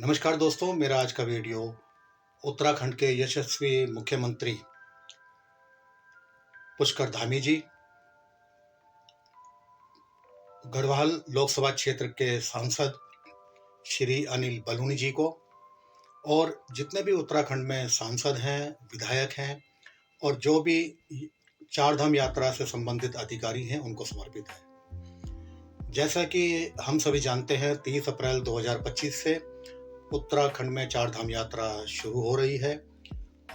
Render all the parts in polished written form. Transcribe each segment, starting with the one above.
नमस्कार दोस्तों, मेरा आज का वीडियो उत्तराखंड के यशस्वी मुख्यमंत्री पुष्कर धामी जी, गढ़वाल लोकसभा क्षेत्र के सांसद श्री अनिल बलूनी जी को और जितने भी उत्तराखंड में सांसद हैं, विधायक हैं और जो भी चारधाम यात्रा से संबंधित अधिकारी हैं, उनको समर्पित है। जैसा कि हम सभी जानते हैं, 30 अप्रैल 2025 से उत्तराखंड में चारधाम यात्रा शुरू हो रही है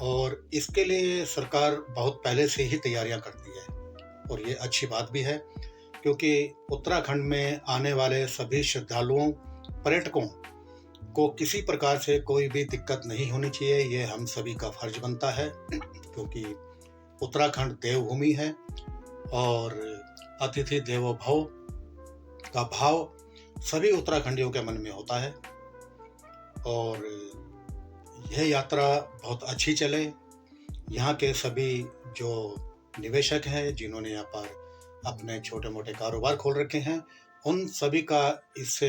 और इसके लिए सरकार बहुत पहले से ही तैयारियां करती है और ये अच्छी बात भी है, क्योंकि उत्तराखंड में आने वाले सभी श्रद्धालुओं, पर्यटकों को किसी प्रकार से कोई भी दिक्कत नहीं होनी चाहिए। ये हम सभी का फर्ज बनता है, क्योंकि उत्तराखंड देवभूमि है और अतिथि देवो भव का भाव सभी उत्तराखंडियों के मन में होता है और यह यात्रा बहुत अच्छी चले। यहाँ के सभी जो निवेशक हैं, जिन्होंने यहाँ पर अपने छोटे मोटे कारोबार खोल रखे हैं, उन सभी का इससे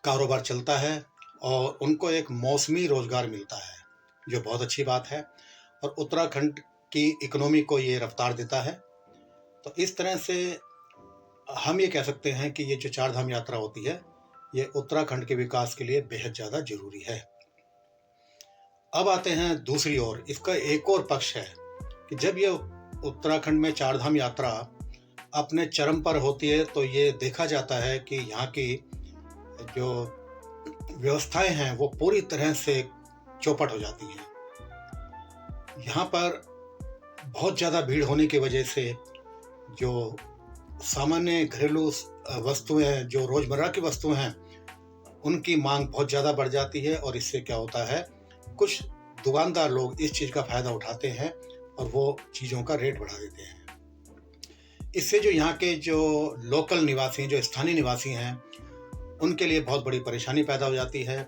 कारोबार चलता है और उनको एक मौसमी रोजगार मिलता है, जो बहुत अच्छी बात है और उत्तराखंड की इकोनॉमी को ये रफ्तार देता है। तो इस तरह से हम ये कह सकते हैं कि ये जो चारधाम यात्रा होती है, ये उत्तराखंड के विकास के लिए बेहद ज़्यादा जरूरी है। अब आते हैं दूसरी ओर, इसका एक और पक्ष है कि जब ये उत्तराखंड में चारधाम यात्रा अपने चरम पर होती है, तो ये देखा जाता है कि यहाँ की जो व्यवस्थाएं हैं वो पूरी तरह से चौपट हो जाती हैं। यहाँ पर बहुत ज़्यादा भीड़ होने की वजह से जो सामान्य घरेलू वस्तुएं, जो रोजमर्रा की वस्तुएं हैं, उनकी मांग बहुत ज़्यादा बढ़ जाती है और इससे क्या होता है, कुछ दुकानदार लोग इस चीज़ का फायदा उठाते हैं और वो चीज़ों का रेट बढ़ा देते हैं। इससे जो यहाँ के जो लोकल निवासी, जो स्थानीय निवासी हैं, उनके लिए बहुत बड़ी परेशानी पैदा हो जाती है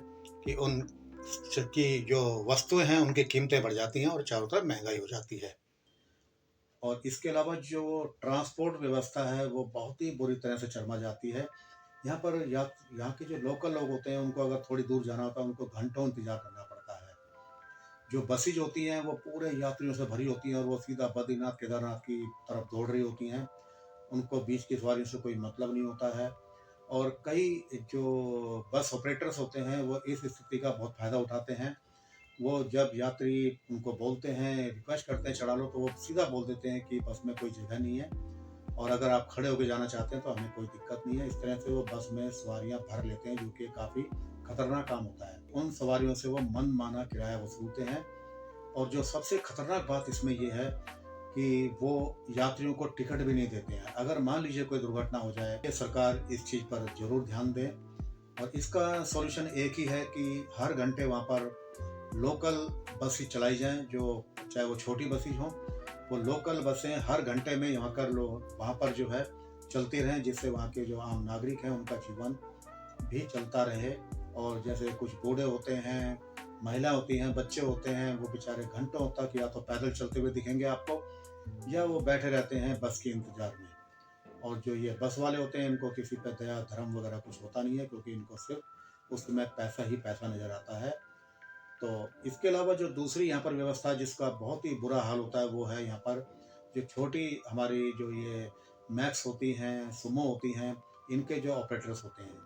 कि उनकी जो वस्तुएं हैं उनकी कीमतें बढ़ जाती हैं और चारों तरफ महंगाई हो जाती है। और इसके अलावा जो ट्रांसपोर्ट व्यवस्था है वो बहुत ही बुरी तरह से चरमा जाती है। यहाँ पर यहाँ के जो लोकल लोग होते हैं, उनको अगर थोड़ी दूर जाना होता है, उनको घंटों इंतजार करना पड़ता है। जो बसेज होती हैं वो पूरे यात्रियों से भरी होती हैं और वो सीधा बद्रीनाथ केदारनाथ की तरफ दौड़ रही होती हैं। उनको बीच की सवारियों से कोई मतलब नहीं होता है और कई जो बस ऑपरेटर्स होते हैं वो इस स्थिति का बहुत फ़ायदा उठाते हैं। वो जब यात्री उनको बोलते हैं, रिक्वेस्ट करते हैं चढ़ा लो, तो वो सीधा बोल देते हैं कि बस में कोई जगह नहीं है और अगर आप खड़े होकर जाना चाहते हैं तो हमें कोई दिक्कत नहीं है। इस तरह से वो बस में सवारियां भर लेते हैं, जो कि काफ़ी खतरनाक काम होता है। उन सवारियों से वो मन माना किराया वसूलते हैं और जो सबसे खतरनाक बात इसमें ये है कि वो यात्रियों को टिकट भी नहीं देते हैं। अगर मान लीजिए कोई दुर्घटना हो जाए, ये सरकार इस चीज़ पर जरूर ध्यान दे और इसका सॉल्यूशन एक ही है कि हर घंटे वहाँ पर लोकल बसें चलाई जाएं, जो चाहे वो छोटी बसें हों, वो लोकल बसें हर घंटे में यहाँ कर लो वहाँ पर जो है चलती रहें, जिससे वहाँ के जो आम नागरिक हैं उनका जीवन भी चलता रहे। और जैसे कुछ बूढ़े होते हैं, महिला होती हैं, बच्चे होते हैं, वो बेचारे घंटों तक या तो पैदल चलते हुए दिखेंगे आपको, या वो बैठे रहते हैं बस के इंतजार में। और जो ये बस वाले होते हैं, इनको किसी पे दया धर्म वगैरह कुछ होता नहीं है, क्योंकि इनको सिर्फ उस समय पैसा ही पैसा नजर आता है। तो इसके अलावा जो दूसरी यहाँ पर व्यवस्था जिसका बहुत ही बुरा हाल होता है, वो है यहाँ पर जो छोटी हमारी जो ये मैक्स होती हैं, सुमो होती हैं, इनके जो ऑपरेटर्स होते हैं।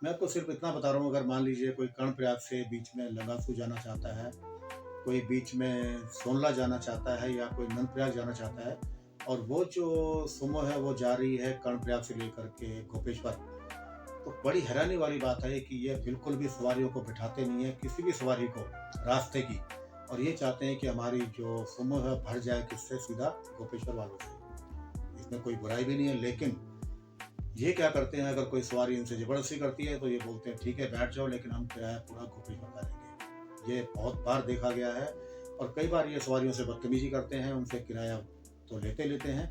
मैं आपको सिर्फ इतना बता रहा हूँ, अगर मान लीजिए कोई कर्णप्रयाग से बीच में लंगासू जाना चाहता है, कोई बीच में सोनला जाना चाहता है या कोई नंदप्रयाग जाना चाहता है, और वो जो सुमो है वो जा रही है कर्णप्रयाग से लेकर के गोपेश्वर, तो बड़ी हैरानी वाली बात है कि ये बिल्कुल भी सवारियों को बिठाते नहीं है, किसी भी सवारी को रास्ते की, और ये चाहते हैं कि हमारी जो सुमो है भर जाए, किससे, सीधा गोपेश्वर वालों से। इसमें कोई बुराई भी नहीं है, लेकिन ये क्या करते हैं, अगर कोई सवारी इनसे जबरदस्ती करती है तो ये बोलते हैं ठीक है बैठ जाओ, लेकिन हम किराया पूरा गोपेश्वर का लेंगे। ये बहुत बार देखा गया है और कई बार ये सवारियों से बदतमीजी करते हैं, उनसे किराया तो लेते हैं।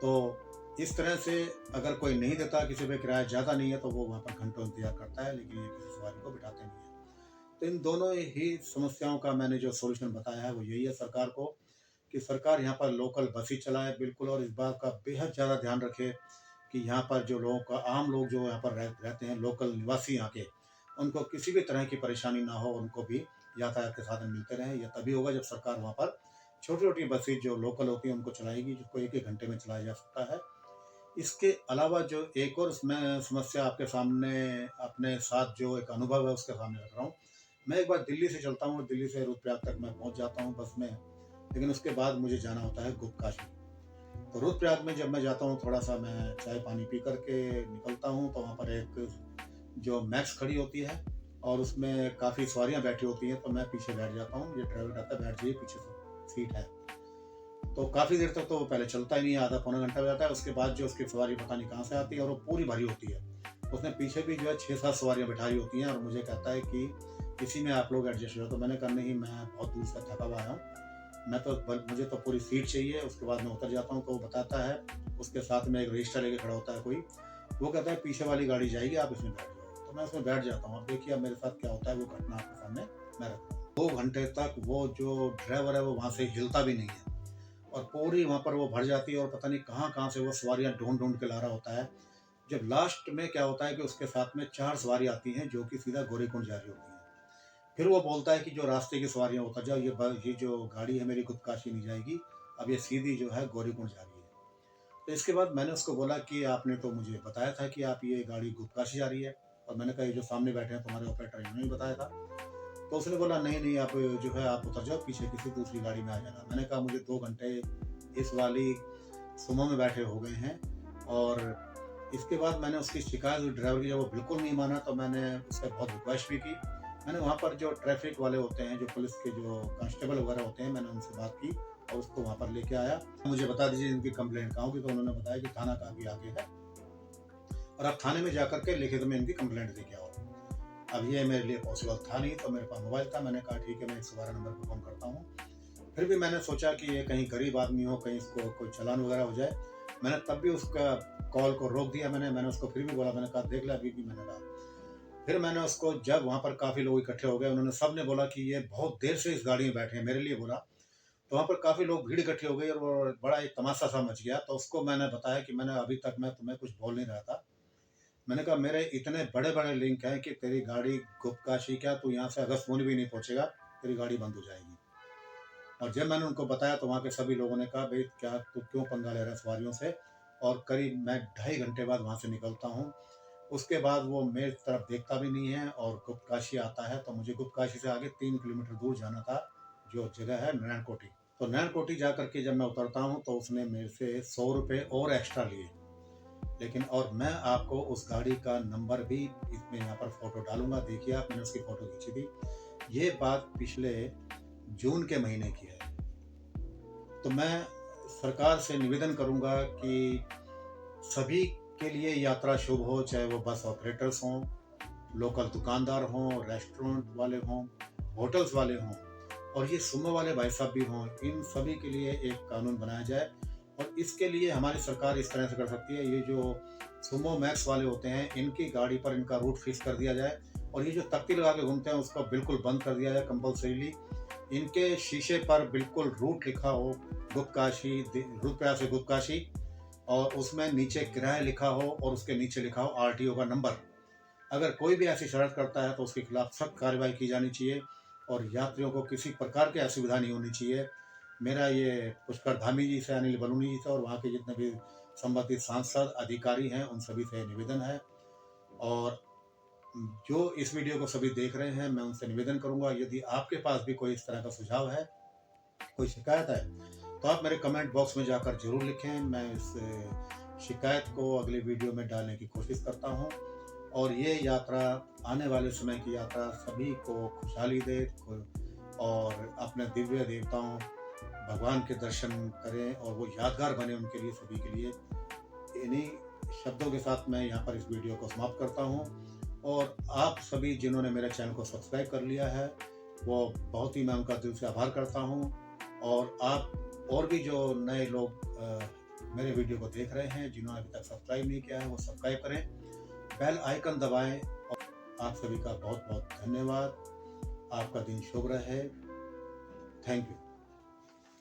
तो इस तरह से अगर कोई नहीं देता, किसी पे किराया ज़्यादा नहीं है, तो वो वहाँ पर घंटों इंतजार करता है, लेकिन ये किसी सवारी को बिठाते नहीं है। तो इन दोनों ही समस्याओं का मैंने जो सोल्यूशन बताया है वो यही है सरकार को, कि सरकार यहाँ पर लोकल बसें चलाए बिल्कुल, और इस बात का बेहद ज़्यादा ध्यान रखे कि यहाँ पर जो लोगों का आम लोग जो यहाँ पर रहते हैं, लोकल निवासी यहाँ के, उनको किसी भी तरह की परेशानी ना हो, उनको भी यातायात के साधन मिलते रहें। यह तभी होगा जब सरकार वहाँ पर छोटी-छोटी बसें जो लोकल होती हैं उनको चलाएगी, जिसको 1-1 घंटे में चलाया जा सकता है। इसके अलावा जो एक और मैं समस्या आपके सामने अपने साथ जो एक अनुभव है उसके सामने रख रहा हूँ। मैं एक बार दिल्ली से चलता हूँ और दिल्ली से रुद्रप्रयाग तक मैं पहुँच जाता हूँ बस में, लेकिन उसके बाद मुझे जाना होता है गुप्तकाशी। तो रुद्रप्रयाग में जब मैं जाता हूँ, थोड़ा-सा मैं चाय-पानी पी कर के निकलता हूँ, तो वहाँ पर एक जो मैक्स खड़ी होती है और उसमें काफ़ी सवारियाँ बैठी होती हैं, तो मैं पीछे बैठ जाता हूँ। ये ड्राइवर कहता है बैठ जाइए, पीछे सीट है। तो काफ़ी देर तक तो वो पहले चलता ही नहीं है, आधा पौना घंटा हो जाता है। उसके बाद जो उसकी सवारी पता नहीं कहाँ से आती है और वो पूरी भरी होती है। उसने पीछे भी जो है 6-7 सवारियाँ बिठाई होती हैं और मुझे कहता है कि इसी में आप लोग एडजस्ट हो जाओ। तो मैंने कहा नहीं, मैं बहुत दूर से थका हुआ आया हूँ, मैं तो मुझे तो पूरी सीट चाहिए। उसके बाद मैं उतर जाता हूँ, तो वो बताता है, उसके साथ में एक रजिस्टर लेके खड़ा होता है कोई, वो कहता है पीछे वाली गाड़ी जाएगी, आप इसमें बैठ जाओ। तो मैं उसमें बैठ जाता हूँ। अब देखिए अब मेरे साथ क्या होता है, वो घटना आपके सामने मैं रखता हूँ। 2 घंटे तक वो जो ड्राइवर है वो वहाँ से हिलता भी नहीं है और पूरी वहाँ पर वो भर जाती है और पता नहीं कहाँ-कहाँ से वो सवारियाँ ढूँढ-ढूँढ के ला रहा होता है। जब लास्ट में क्या होता है कि उसके साथ में 4 सवारी आती हैं जो कि सीधा गौरीकुंड जा रही होती हैं। फिर वो बोलता है कि जो रास्ते की सवारियाँ उतर जाओ, ये जो गाड़ी है मेरी गुप्तकाशी नहीं जाएगी, अब ये सीधी जो है गौरीकुंड जा रही है। तो इसके बाद मैंने उसको बोला कि आपने तो मुझे बताया था कि आप ये गाड़ी गुप्तकाशी जा रही है, और मैंने कहा ये जो सामने बैठे हैं तुम्हारे ऑपरेटर, इन्होंने भी बताया था। तो उसने बोला नहीं, नहीं, आप जो है आप उतर जाओ, पीछे किसी दूसरी गाड़ी में आ जाना। मैंने कहा मुझे 2 घंटे इस वाली सुमो में बैठे हो गए हैं। और इसके बाद मैंने उसकी शिकायत हुई ड्राइवर की, जब वो बिल्कुल नहीं माना तो मैंने उससे बहुत रिक्वेस्ट भी की। मैंने वहाँ पर जो ट्रैफिक वाले होते हैं, जो पुलिस के जो कांस्टेबल वगैरह होते हैं, मैंने उनसे बात की और उसको वहाँ पर लेके आया। मुझे बता दीजिए इनकी कंप्लेंट कहाँ होगी, तो उन्होंने बताया कि थाना काफ़ी आगे है और आप थाने में जाकर के लिखित में इनकी कंप्लेंट दे के आओ। अब ये मेरे लिए पॉसिबल था नहीं, तो मेरे पास मोबाइल था। मैंने कहा ठीक है, मैं 112 नंबर पर फ़ोन करता हूँ। फिर भी मैंने सोचा कि ये कहीं गरीब आदमी हो, कहीं इसको कोई चालान वगैरह हो जाए। मैंने तब भी उसका कॉल को रोक दिया। मैंने उसको फिर भी बोला, मैंने कहा देख ले अभी भी, मैंने कहा। फिर मैंने उसको, जब वहाँ पर काफ़ी लोग इकट्ठे हो गए, उन्होंने सबने बोला कि ये बहुत देर से इस गाड़ी में बैठे हैं, मेरे लिए बोला। तो वहाँ पर काफ़ी लोग, भीड़ इकट्ठी हो गई और वो बड़ा एक तमाशा-सा मच गया। तो उसको मैंने बताया कि मैंने अभी तक मैं तुम्हें कुछ बोल नहीं रहा था। मैंने कहा मेरे इतने बड़े-बड़े लिंक हैं कि तेरी गाड़ी गुप्तकाशी क्या, तू यहाँ से अगस्त्यमुनि भी नहीं पहुँचेगा, तेरी गाड़ी बंद हो जाएगी। और जब मैंने उनको बताया तो वहाँ के सभी लोगों ने कहा भई क्या तू क्यों पंगा ले रहा है सवारियों से? और करीब मैं 2.5 घंटे बाद वहाँ से निकलता हूँ। उसके बाद वो मेरी तरफ देखता भी नहीं है और गुप्तकाशी आता है, तो मुझे गुप्तकाशी से आगे 3 किलोमीटर दूर जाना था, जो जगह है नैनकोटी। तो नैनकोटी जा कर के जब मैं उतरता हूँ तो उसने मेरे से ₹100 और एक्स्ट्रा लिए। लेकिन और मैं आपको उस गाड़ी का नंबर भी इसमें यहाँ पर फ़ोटो डालूँगा, देखिए आप, मैंने उसकी फ़ोटो खींची थी। ये बात पिछले जून के महीने की है। तो मैं सरकार से निवेदन करूँगा कि सभी के लिए यात्रा शुभ हो, चाहे वो बस ऑपरेटर्स हों, लोकल दुकानदार हों, रेस्टोरेंट वाले हों, होटल्स वाले हों और ये सुमो वाले भाई साहब भी हों, इन सभी के लिए एक कानून बनाया जाए। और इसके लिए हमारी सरकार इस तरह से कर सकती है, ये जो सुमो मैक्स वाले होते हैं, इनकी गाड़ी पर इनका रूट फिक्स कर दिया जाए और ये जो तख्ती लगा के घूमते हैं उसको बिल्कुल बंद कर दिया जाए कंपल्सरीली। इनके शीशे पर बिल्कुल रूट लिखा हो, गुप्तकाशी, रुद्रप्रयाग से गुप्तकाशी, और उसमें नीचे किराया लिखा हो और उसके नीचे लिखा हो आरटीओ का नंबर। अगर कोई भी ऐसी शरारत करता है तो उसके खिलाफ सख्त कार्रवाई की जानी चाहिए और यात्रियों को किसी प्रकार की असुविधा नहीं होनी चाहिए। मेरा ये पुष्कर धामी जी से, अनिल बलूनी जी से और वहाँ के जितने भी संबंधित सांसद अधिकारी हैं उन सभी से निवेदन है। और जो इस वीडियो को सभी देख रहे हैं, मैं उनसे निवेदन करूंगा, यदि आपके पास भी कोई इस तरह का सुझाव है, कोई शिकायत है, तो आप मेरे कमेंट बॉक्स में जाकर जरूर लिखें। मैं इस शिकायत को अगले वीडियो में डालने की कोशिश करता हूं और ये यात्रा, आने वाले समय की यात्रा सभी को खुशहाली दे और अपने दिव्य देवताओं भगवान के दर्शन करें और वो यादगार बने उनके लिए, सभी के लिए। इन्हीं शब्दों के साथ मैं यहाँ पर इस वीडियो को समाप्त करता हूँ और आप सभी जिन्होंने मेरे चैनल को सब्सक्राइब कर लिया है, वो बहुत ही मैं उनका दिल से आभार करता हूँ। और आप और भी जो नए लोग मेरे वीडियो को देख रहे हैं, जिन्होंने अभी तक सब्सक्राइब नहीं किया है, वो सब्सक्राइब करें, बेल आइकन दबाएं। और आप सभी का बहुत बहुत धन्यवाद। आपका दिन शुभ रहे। Thank you.